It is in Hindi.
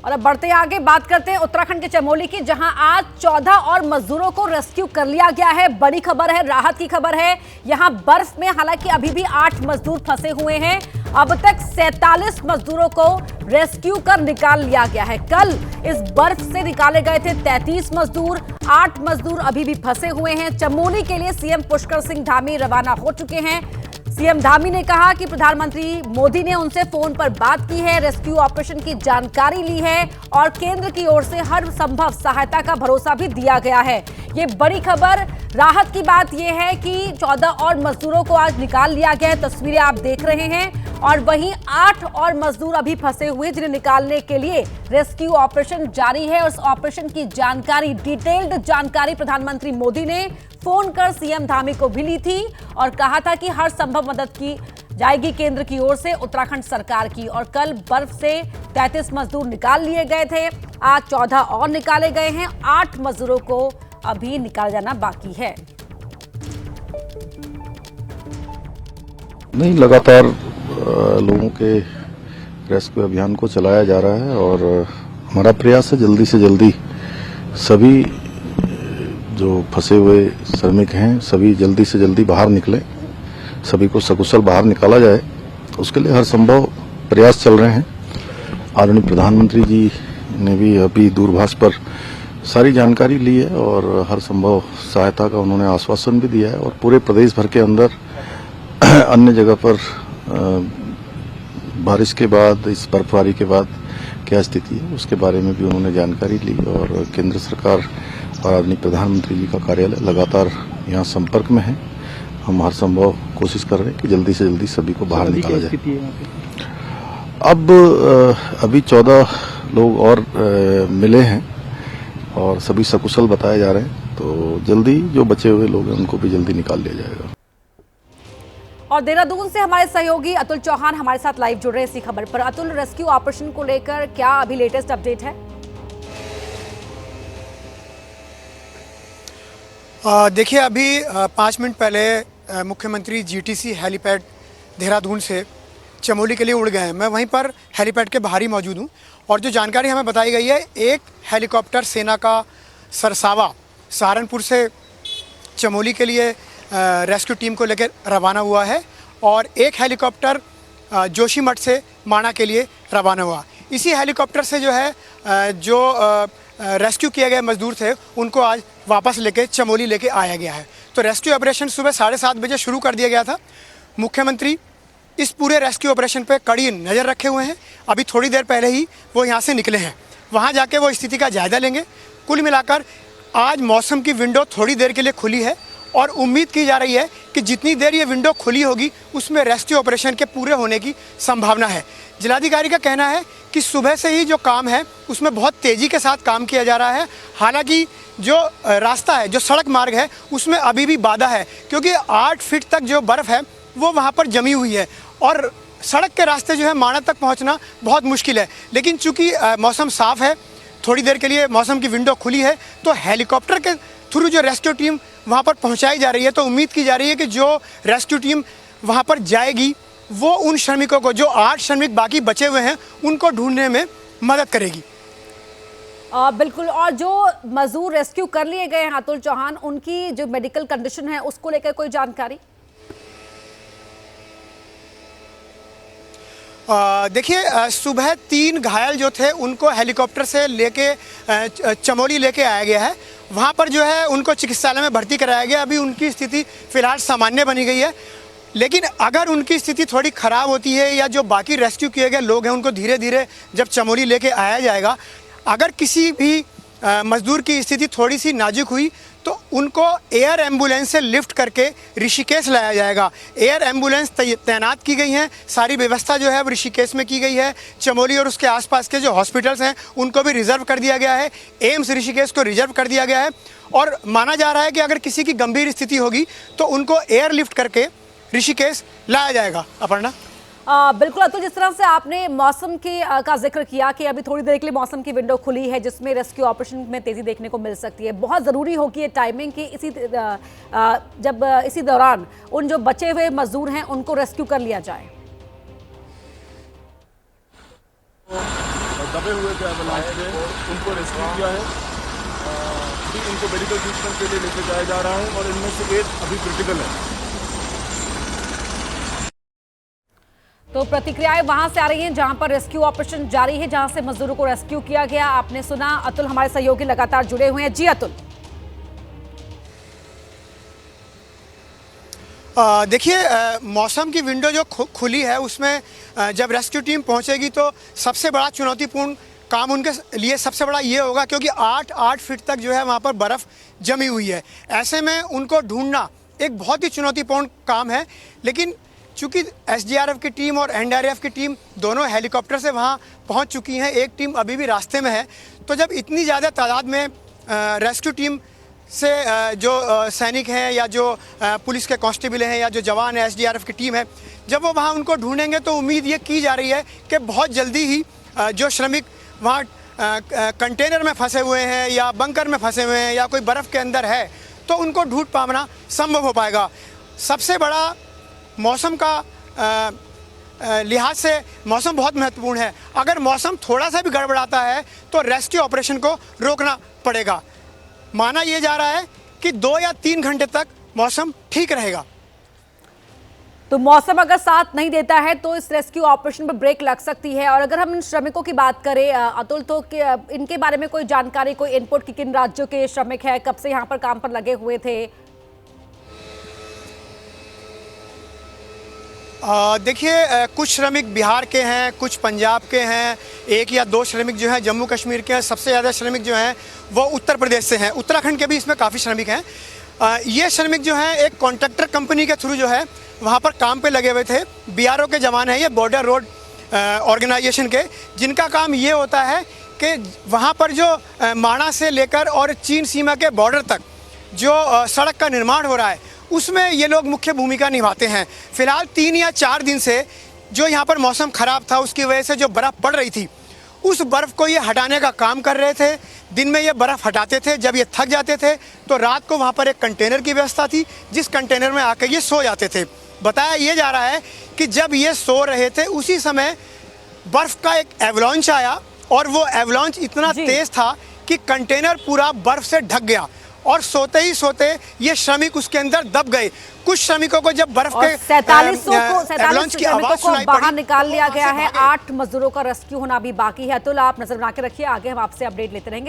और अब बढ़ते आगे, बात करते हैं उत्तराखंड के चमोली की, जहां आज 14 और मजदूरों को रेस्क्यू कर लिया गया है। बड़ी खबर है, राहत की खबर है। यहां बर्फ में हालांकि अभी भी 8 मजदूर फंसे हुए हैं। अब तक 47 मजदूरों को रेस्क्यू कर निकाल लिया गया है। कल इस बर्फ से निकाले गए थे 33 मजदूर, 8 मजदूर अभी भी फंसे हुए हैं। चमोली के लिए सीएम पुष्कर सिंह धामी रवाना हो चुके हैं। सीएम धामी ने कहा कि प्रधानमंत्री मोदी ने उनसे फोन पर बात की है, रेस्क्यू ऑपरेशन की जानकारी ली है और केंद्र की ओर से हर संभव सहायता का भरोसा भी दिया गया है। ये बड़ी खबर, राहत की बात यह है कि 14 और मजदूरों को आज निकाल लिया गया है। तस्वीरें आप देख रहे हैं। और वहीं 8 और मजदूर अभी फंसे हुए, जिन्हें निकालने के लिए रेस्क्यू ऑपरेशन जारी है। उस ऑपरेशन की जानकारी, डिटेल्ड जानकारी प्रधानमंत्री मोदी ने फोन कर सीएम धामी को भी ली थी और कहा था कि हर संभव मदद की जाएगी केंद्र की ओर से उत्तराखंड सरकार की। और कल बर्फ से 33 मजदूर निकाल लिए गए थे, आज 14 और निकाले गए हैं। 8 मजदूरों को अभी निकाल जाना बाकी है। नहीं, लगातार लोगों के रेस्क्यू अभियान को चलाया जा रहा है और हमारा प्रयास है जल्दी से जल्दी सभी जो फंसे हुए श्रमिक हैं सभी जल्दी से जल्दी बाहर निकलें, सभी को सकुशल बाहर निकाला जाए। उसके लिए हर संभव प्रयास चल रहे हैं। आदरणीय प्रधानमंत्री जी ने भी अभी दूरभाष पर सारी जानकारी ली है और हर संभव सहायता का उन्होंने आश्वासन भी दिया है। और पूरे प्रदेश भर के अंदर अन्य जगह पर बारिश के बाद, इस बर्फबारी के बाद क्या स्थिति है उसके बारे में भी उन्होंने जानकारी ली। और केंद्र सरकार और आदरणीय प्रधानमंत्री जी का कार्यालय लगातार यहाँ संपर्क में है। हम हर संभव कोशिश कर रहे हैं कि जल्दी से जल्दी सभी को बाहर निकाला जाए। अब अभी 14 लोग और मिले हैं और सभी सकुशल बताए जा रहे हैं, तो जल्दी जो बचे हुए लोग हैं उनको भी जल्दी निकाल लिया जाएगा। और देहरादून से हमारे सहयोगी अतुल चौहान हमारे साथ लाइव जुड़ रहे हैं इसी खबर पर। अतुल, रेस्क्यू ऑपरेशन को लेकर क्या अभी लेटेस्ट अपडेट है? देखिए, अभी 5 मिनट पहले मुख्यमंत्री जीटीसी हेलीपैड देहरादून से चमोली के लिए उड़ गए हैं। मैं वहीं पर हेलीपैड के बाहर ही मौजूद हूं और जो जानकारी हमें बताई गई है, एक हेलीकॉप्टर सेना का सरसावा सहारनपुर से चमोली के लिए रेस्क्यू टीम को लेकर रवाना हुआ है और एक हेलीकॉप्टर जोशीमठ से माणा के लिए रवाना हुआ। इसी हेलीकॉप्टर से जो है जो रेस्क्यू किए गए मजदूर थे उनको आज वापस लेके चमोली लेके आया गया है। तो रेस्क्यू ऑपरेशन सुबह 7:30 बजे शुरू कर दिया गया था। मुख्यमंत्री इस पूरे रेस्क्यू ऑपरेशन पे कड़ी नज़र रखे हुए हैं। अभी थोड़ी देर पहले ही वो यहाँ से निकले हैं, वहाँ जाके वो स्थिति का जायज़ा लेंगे। कुल मिलाकर आज मौसम की विंडो थोड़ी देर के लिए खुली है और उम्मीद की जा रही है कि जितनी देर ये विंडो खुली होगी उसमें रेस्क्यू ऑपरेशन के पूरे होने की संभावना है। जिलाधिकारी का कहना है कि सुबह से ही जो काम है उसमें बहुत तेज़ी के साथ काम किया जा रहा है। हालांकि जो रास्ता है, जो सड़क मार्ग है, उसमें अभी भी बाधा है क्योंकि 8 फीट तक जो बर्फ़ है वो वहाँ पर जमी हुई है और सड़क के रास्ते जो है माणा तक पहुँचना बहुत मुश्किल है। लेकिन चूँकि मौसम साफ़ है, थोड़ी देर के लिए मौसम की विंडो खुली है, तो हेलीकॉप्टर के थ्रू जो रेस्क्यू टीम वहाँ पर पहुँचाई जा रही है, तो उम्मीद की जा रही है कि जो रेस्क्यू टीम वहाँ पर जाएगी वो उन श्रमिकों को, जो 8 श्रमिक बाकी बचे हुए हैं, उनको ढूंढने में मदद करेगी। बिल्कुल। और जो मजदूर रेस्क्यू कर लिए गए हैं अतुल चौहान, उनकी जो मेडिकल कंडीशन है उसको लेकर कोई जानकारी? देखिए, सुबह 3 घायल जो थे उनको हेलीकॉप्टर से लेके चमोली लेके आया गया है। वहाँ पर जो है उनको चिकित्सालय में भर्ती कराया गया। अभी उनकी स्थिति फिलहाल सामान्य बनी गई है, लेकिन अगर उनकी स्थिति थोड़ी ख़राब होती है या जो बाकी रेस्क्यू किए गए लोग हैं उनको धीरे धीरे जब चमोली लेके आया जाएगा, अगर किसी भी मजदूर की स्थिति थोड़ी सी नाजुक हुई तो उनको एयर एम्बुलेंस से लिफ्ट करके ऋषिकेश लाया जाएगा। एयर एम्बुलेंस तैनात की गई हैं, सारी व्यवस्था जो है अब ऋषिकेश में की गई है। चमोली और उसके आसपास के जो हॉस्पिटल्स हैं उनको भी रिजर्व कर दिया गया है, एम्स ऋषिकेश को रिजर्व कर दिया गया है और माना जा रहा है कि अगर किसी की गंभीर स्थिति होगी तो उनको एयर लिफ्ट करके ऋषिकेश लाया जाएगा। अपर्णा, बिल्कुल अतुल, जिस तरह से आपने मौसम के का जिक्र किया कि अभी थोड़ी देर के लिए मौसम की विंडो खुली है जिसमें रेस्क्यू ऑपरेशन में तेजी देखने को मिल सकती है। बहुत ज़रूरी होगी ये टाइमिंग कि इसी दौरान उन जो बचे हुए मजदूर हैं उनको रेस्क्यू कर लिया जाए। दबे हुए थे एवलांच में, उनको रेस्क्यू किया है। अभी इनको मेडिकल ट्रीटमेंट के लिए लेके जाया जा रहा है और इनमें से एक अभी क्रिटिकल है। तो प्रतिक्रियाएं वहां से आ रही हैं जहां पर रेस्क्यू ऑपरेशन जारी है, जहां से मजदूरों को रेस्क्यू किया गया। आपने सुना, अतुल हमारे सहयोगी लगातार जुड़े हुए हैं। जी अतुल। देखिए, मौसम की विंडो जो खुली है उसमें जब रेस्क्यू टीम पहुंचेगी तो सबसे बड़ा चुनौतीपूर्ण काम उनके लिए सबसे बड़ा ये होगा, क्योंकि 8 फीट तक जो है वहाँ पर बर्फ़ जमी हुई है। ऐसे में उनको ढूंढना एक बहुत ही चुनौतीपूर्ण काम है। लेकिन चूँकि एसडीआरएफ की टीम और एनडीआरएफ की टीम दोनों हेलीकॉप्टर से वहाँ पहुँच चुकी हैं, एक टीम अभी भी रास्ते में है। तो जब इतनी ज़्यादा तादाद में रेस्क्यू टीम से जो सैनिक हैं या जो पुलिस के कांस्टेबल हैं या जो जवान है, एसडीआरएफ की टीम है, जब वो वहाँ उनको ढूंढेंगे तो उम्मीद ये की जा रही है कि बहुत जल्दी ही जो श्रमिक वहाँ कंटेनर में फंसे हुए हैं या बंकर में फंसे हुए हैं या कोई बर्फ़ के अंदर है तो उनको ढूंढ पाना संभव हो पाएगा। सबसे बड़ा मौसम का लिहाज से मौसम बहुत महत्वपूर्ण है। अगर मौसम थोड़ा सा भी गड़बड़ाता है तो रेस्क्यू ऑपरेशन को रोकना पड़ेगा। माना यह जा रहा है कि 2 या 3 घंटे तक मौसम ठीक रहेगा। तो मौसम अगर साथ नहीं देता है तो इस रेस्क्यू ऑपरेशन पर ब्रेक लग सकती है। और अगर हम इन श्रमिकों की बात करें अतुल, तो इनके बारे में कोई जानकारी, कोई इनपुट कि किन राज्यों के श्रमिक हैं, कब से यहाँ पर काम पर लगे हुए थे? देखिए, कुछ श्रमिक बिहार के हैं, कुछ पंजाब के हैं, 1 या 2 श्रमिक जो हैं जम्मू कश्मीर के हैं। सबसे ज़्यादा श्रमिक जो हैं वो उत्तर प्रदेश से हैं। उत्तराखंड के भी इसमें काफ़ी श्रमिक हैं। ये श्रमिक जो हैं एक कॉन्ट्रैक्टर कंपनी के थ्रू जो है वहाँ पर काम पे लगे हुए थे। बीआरओ के जवान हैं ये, बॉर्डर रोड ऑर्गेनाइजेशन के, जिनका काम ये होता है कि वहाँ पर जो माणा से लेकर और चीन सीमा के बॉर्डर तक जो सड़क का निर्माण हो रहा है उसमें ये लोग मुख्य भूमिका निभाते हैं। फिलहाल 3 या 4 दिन से जो यहाँ पर मौसम ख़राब था उसकी वजह से जो बर्फ़ पड़ रही थी उस बर्फ़ को ये हटाने का काम कर रहे थे। दिन में ये बर्फ़ हटाते थे, जब ये थक जाते थे तो रात को वहाँ पर एक कंटेनर की व्यवस्था थी जिस कंटेनर में आकर ये सो जाते थे। बताया ये जा रहा है कि जब ये सो रहे थे उसी समय बर्फ़ का एक एवलांच आया और वो एवलांच इतना तेज़ था कि कंटेनर पूरा बर्फ़ से ढक गया और सोते ही सोते ये श्रमिक उसके अंदर दब गए। कुछ श्रमिकों को जब बर्फ के 47 की आवाज सुनाई पड़ी, बाहर निकाल लिया गया है। 8 मजदूरों का रेस्क्यू होना भी बाकी है। अतुल, आप नजर बना के रखिए, आगे हम आपसे अपडेट लेते रहेंगे।